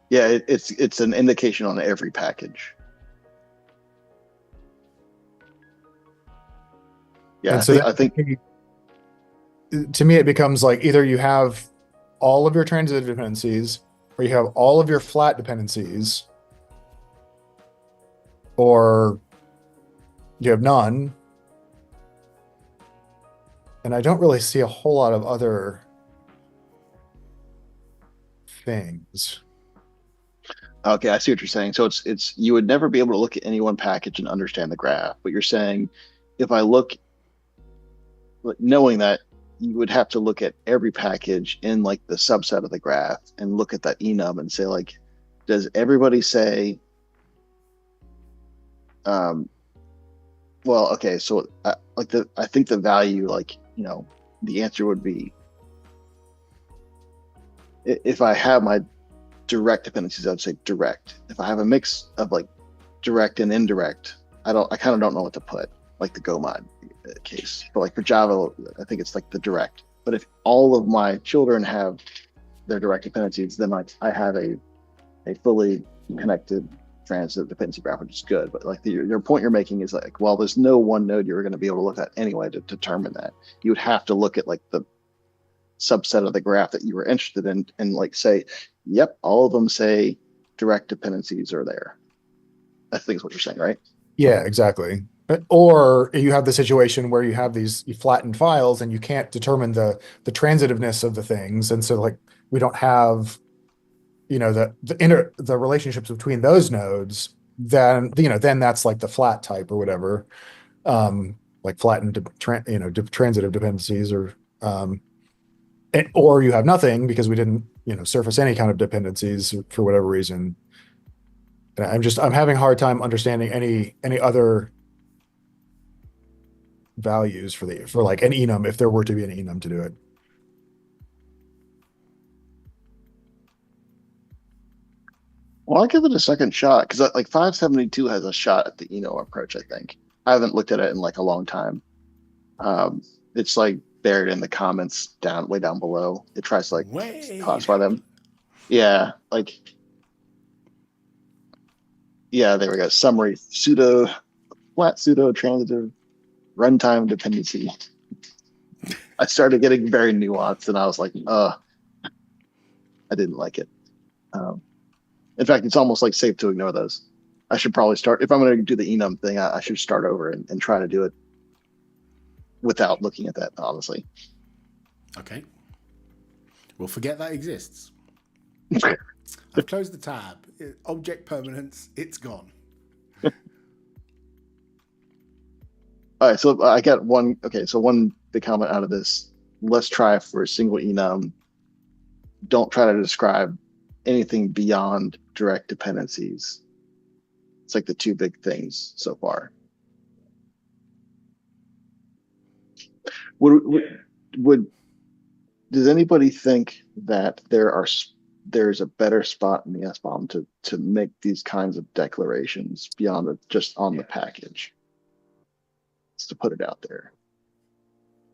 Yeah, it's an indication on every package. Yeah, And so I think to me, it becomes like either you have all of your transitive dependencies, or you have all of your flat dependencies, or you have none. And I don't really see a whole lot of other things. okay, I see what you're saying. So it's you would never be able to look at any one package and understand the graph, but you're saying if I look, like, knowing that, you would have to look at every package in like the subset of the graph and look at that enum and say, like, does everybody say, well, okay, so I think the value, like, the answer would be, if I have my direct dependencies, I'd say direct. If I have a mix of like direct and indirect, I kind of don't know what to put, like the Go mod case. But like for Java, I think it's like the direct. But if all of my children have their direct dependencies, then I have a fully connected transitive dependency graph, which is good. But like your point you're making is like, well, there's no one node you're going to be able to look at anyway to determine that. You would have to look at like the subset of the graph that you were interested in and like say, yep, all of them say direct dependencies are there. I think is what you're saying, right? Yeah, exactly. Or you have the situation where you have these flattened files and you can't determine the transitiveness of the things, and so like we don't have, the relationships between those nodes. Then then that's like the flat type or whatever, like flattened transitive dependencies, or you have nothing because we didn't surface any kind of dependencies for whatever reason. And I'm having a hard time understanding any other values for like an enum, if there were to be an enum to do it. Well, I'll give it a second shot because like 572 has a shot at the enum approach. I think I haven't looked at it in like a long time. It's like buried in the comments way down below. It tries to like classify them. Yeah, like, yeah, there we go. Summary: flat pseudo transitive runtime dependency. I started getting very nuanced, and I was like, I didn't like it. In fact, it's almost like safe to ignore those. I should probably start, if I'm going to do the enum thing, I should start over and try to do it without looking at that, honestly. Okay. Well, forget that exists. I've closed the tab. Object permanence, it's gone. All right, so I got one. Okay, so one big comment out of this. Let's try for a single enum. Don't try to describe anything beyond direct dependencies. It's like the two big things so far. Does anybody think that there's a better spot in the SBOM to make these kinds of declarations beyond just on the package? Just to put it out there.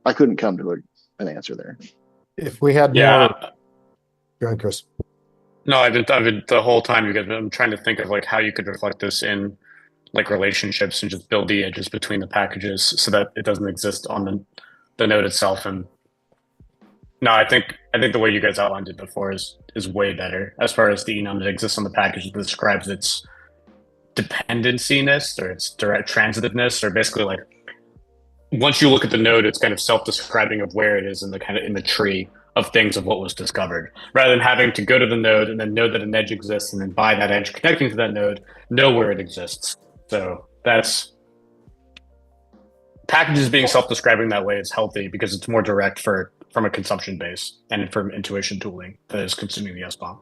I couldn't come to an answer there. If we had more, go ahead, Chris. No, I've been the whole time because I'm trying to think of like how you could reflect this in like relationships and just build the edges between the packages so that it doesn't exist on the node itself. And no, I think the way you guys outlined it before is way better as far as the enum that exists on the package that describes its dependenciness or its direct transitiveness, or basically like once you look at the node, it's kind of self-describing of where it is in the tree of things of what was discovered, rather than having to go to the node and then know that an edge exists and then by that edge connecting to that node, know where it exists. So that's packages being self-describing that way is healthy because it's more direct from a consumption base and from intuition tooling that is consuming the SBOM.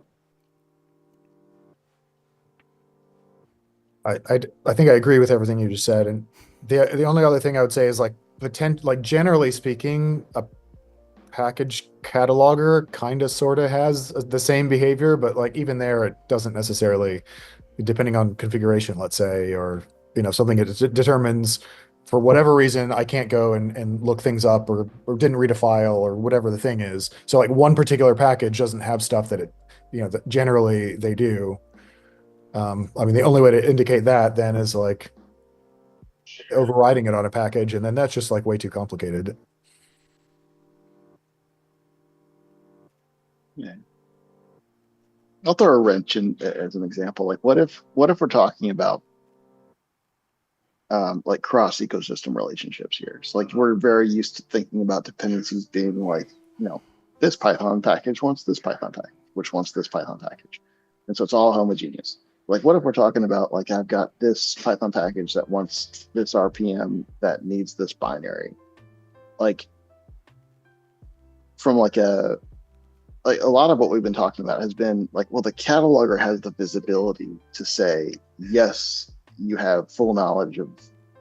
I think I agree with everything you just said, and the only other thing I would say is like generally speaking, a package cataloger kind of sort of has the same behavior, but like even there, it doesn't necessarily, depending on configuration, let's say, or something it determines for whatever reason I can't go and look things up or didn't read a file or whatever the thing is. So like one particular package doesn't have stuff that that generally they do. I mean, the only way to indicate that then is like overriding it on a package, and then that's just like way too complicated. Yeah. I'll throw a wrench in as an example. Like, what if we're talking about like cross ecosystem relationships here? So like we're very used to thinking about dependencies being like, this Python package wants this Python package, which wants this Python package. And so it's all homogeneous. Like, what if we're talking about like I've got this Python package that wants this RPM that needs this binary? Like from like a lot of what we've been talking about has been like, well, the cataloger has the visibility to say, yes, you have full knowledge of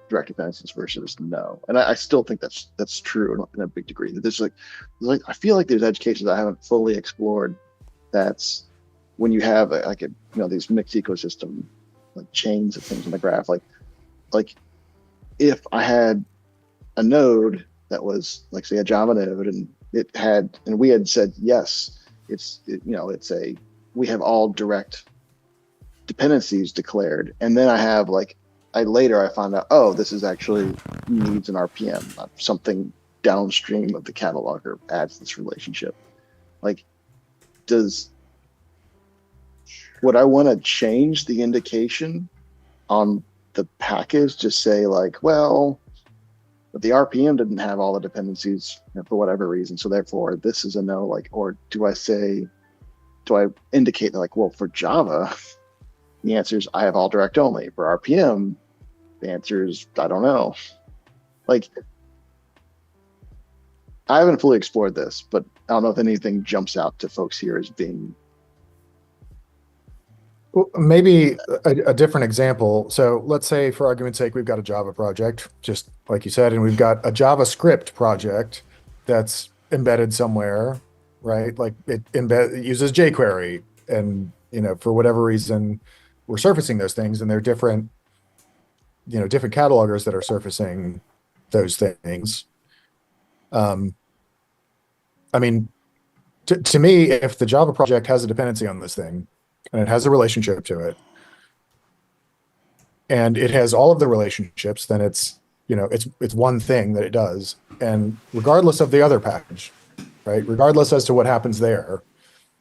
direct dependencies versus no. And I still think that's true in a big degree. That there's like I feel like there's edge cases I haven't fully explored. That's when you have these mixed ecosystem like chains of things in the graph. Like if I had a node that was like say a Java node and we had said yes, we have all direct dependencies declared, and then I find out, oh, this is actually needs an RPM, not something downstream of the cataloger adds this relationship. Like, would I want to change the indication on the package to say like, well, but the RPM didn't have all the dependencies for whatever reason, so therefore this is a no? Like, or do I indicate that like, well, for Java, the answer is I have all direct only. For RPM, the answer is I don't know. Like, I haven't fully explored this, but I don't know if anything jumps out to folks here as being. Well, maybe a different example. So let's say, for argument's sake, we've got a Java project, just like you said, and we've got a JavaScript project that's embedded somewhere, right? Like it uses jQuery, and for whatever reason, we're surfacing those things, and they're different, different catalogers that are surfacing those things. I mean, to me, if the Java project has a dependency on this thing, and it has a relationship to it, and it has all of the relationships, then it's one thing that it does, and regardless of the other package, right? Regardless as to what happens there.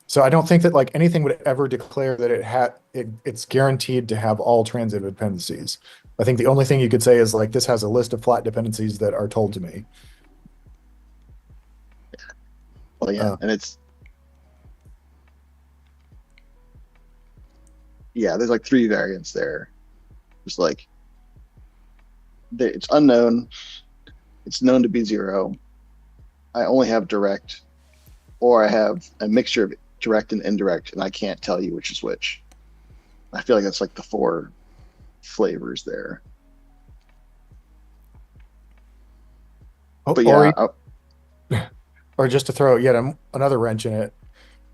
So I don't think that like anything would ever declare that it's guaranteed to have all transitive dependencies. I think the only thing you could say is like this has a list of flat dependencies that are told to me. Well, yeah, and there's like three variants there. It's like it's unknown, it's known to be 0, I only have direct, or I have a mixture of direct and indirect, and I can't tell you which is which. I feel like that's like the 4 flavors there. But yeah, or just to throw yet another wrench in it,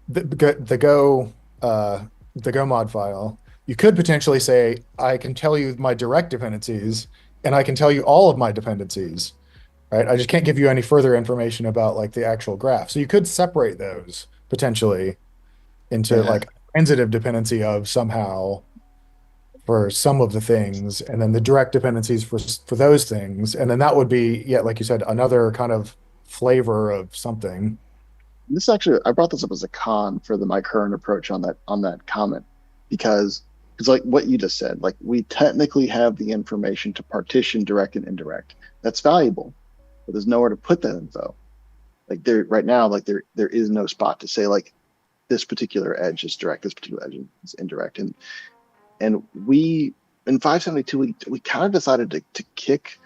the Go mod file, you could potentially say, I can tell you my direct dependencies, and I can tell you all of my dependencies, right? I just can't give you any further information about like the actual graph. So you could separate those potentially into like transitive dependency of somehow for some of the things, and then the direct dependencies for those things. And then that would be, like you said, another kind of flavor of something. This actually, I brought this up as a con for my current approach on that comment, because it's like what you just said, like we technically have the information to partition direct and indirect. That's valuable, but there's nowhere to put that info. Like right now, like there is no spot to say like this particular edge is direct, this particular edge is indirect. And we, in 572, we kind of decided to kick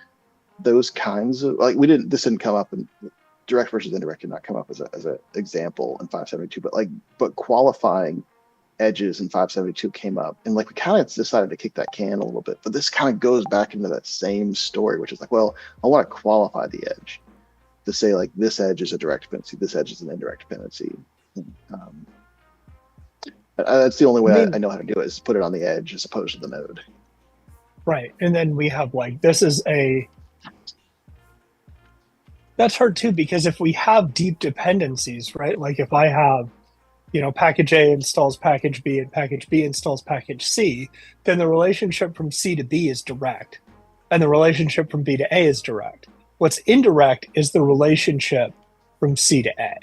those kinds of, like this didn't come up, and direct versus indirect did not come up as an example in 572, but qualifying edges in 572 came up, and like we kind of decided to kick that can a little bit. But this kind of goes back into that same story, which is like, well, I want to qualify the edge to say like this edge is a direct dependency, this edge is an indirect dependency. That's the only way I know how to do it, is put it on the edge as opposed to the node. Right. And then we have like, that's hard too, because if we have deep dependencies, right? Like if I have package A installs package B and package B installs package C, then the relationship from C to B is direct, and the relationship from B to A is direct. What's indirect is the relationship from C to A.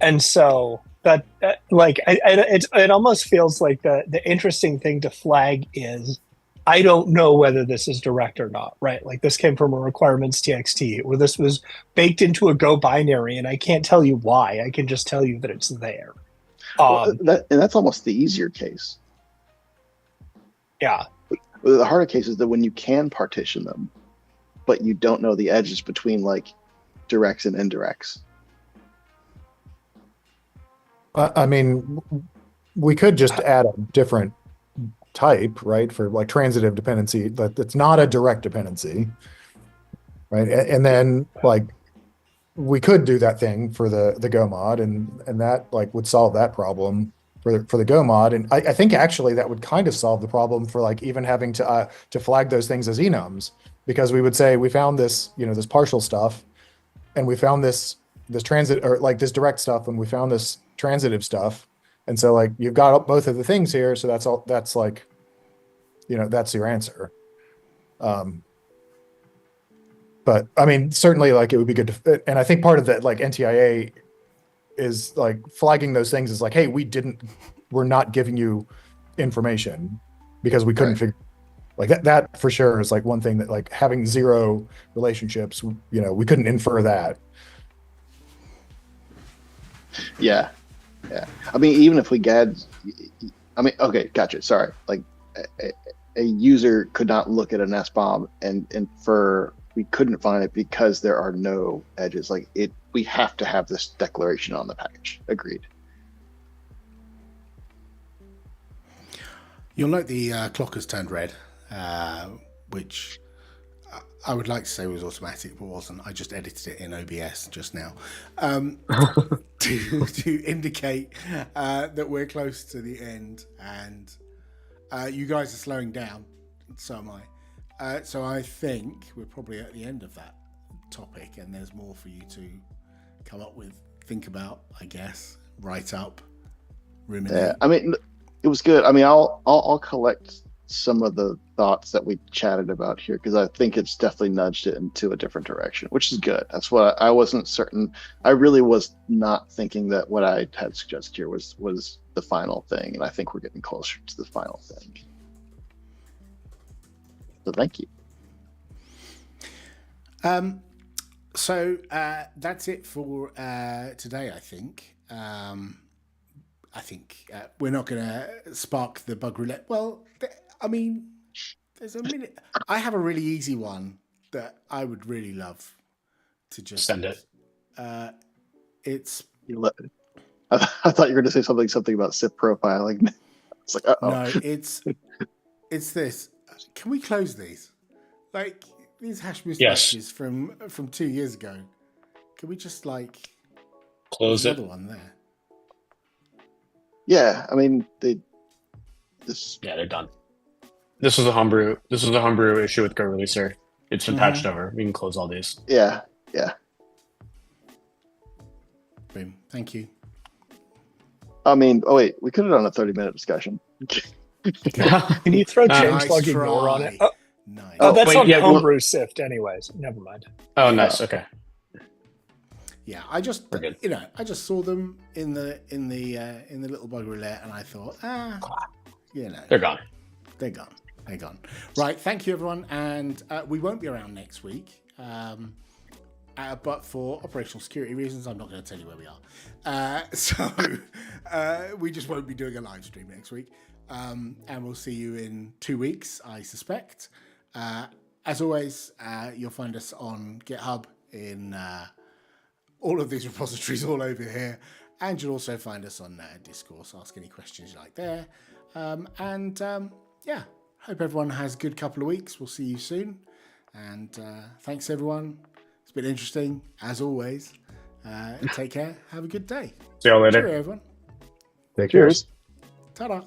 And so that it almost feels like the interesting thing to flag is I don't know whether this is direct or not, right? Like this came from a requirements TXT, or this was baked into a Go binary, and I can't tell you why. I can just tell you that it's there. And that's almost the easier case. Yeah. The harder case is that when you can partition them, but you don't know the edges between like directs and indirects. I mean, we could just add a different type, right, for like transitive dependency that's not a direct dependency, right? And then like we could do that thing for the Go mod, and that like would solve that problem for the Go mod. And I think actually that would kind of solve the problem for like even having to flag those things as enums, because we would say we found this, this partial stuff, and we found this transit, or like this direct stuff, and we found this transitive stuff. And so like you've got both of the things here, so that's like, that's your answer. But I mean, certainly like it would be good to, and I think part of that like NTIA is like flagging those things is like, hey, we're not giving you information because we couldn't figure, like that for sure is like one thing that like having zero relationships, we couldn't infer that. Yeah. I mean, even if we had, okay, gotcha. Sorry. Like a user could not look at an SBOM and infer we couldn't find it because there are no edges. Like we have to have this declaration on the package. Agreed. You'll note the clock has turned red, which I would like to say was automatic, but wasn't. I just edited it in OBS just now to indicate that we're close to the end, and you guys are slowing down. So am I. So I think we're probably at the end of that topic, and there's more for you to come up with, think about, I guess, write up, ruminate. Yeah, I mean, it was good. I mean, I'll collect some of the thoughts that we chatted about here, because I think it's definitely nudged it into a different direction, which is good. That's what I wasn't certain. I really was not thinking that what I had suggested here was the final thing, and I think we're getting closer to the final thing. So thank you. So that's it for today, I think. I think we're not going to spark the bug roulette. Well, I mean, there's a minute. I have a really easy one that I would really love to just send it. It's. I thought you were going to say something about Syft profiling. It's like, uh-oh. No, it's this. Can we close these? Like these hash mismatches from 2 years ago. Can we just like close it? Another one there. Yeah, I mean they're done. This was a homebrew issue with Go Releaser. It's been patched over. We can close all these. Yeah. Boom. Thank you. I mean, wait, we could have done a 30-minute discussion. Can you throw changelog ignore on it? Nice. That's on homebrew Syft anyways. Never mind. Oh, nice. Okay. Yeah, I just saw them in the little bug roulette, and I thought, they're gone. They're gone. Right. Thank you, everyone, and we won't be around next week. But for operational security reasons, I'm not going to tell you where we are. So we just won't be doing a live stream next week. And we'll see you in 2 weeks, I suspect. As always, you'll find us on GitHub in all of these repositories all over here. And you'll also find us on Discord. So ask any questions you like there. Hope everyone has a good couple of weeks. We'll see you soon. And thanks, everyone. It's been interesting, as always. Take care. Have a good day. See you all later. Cheerio, everyone. Cheers. Ta-da.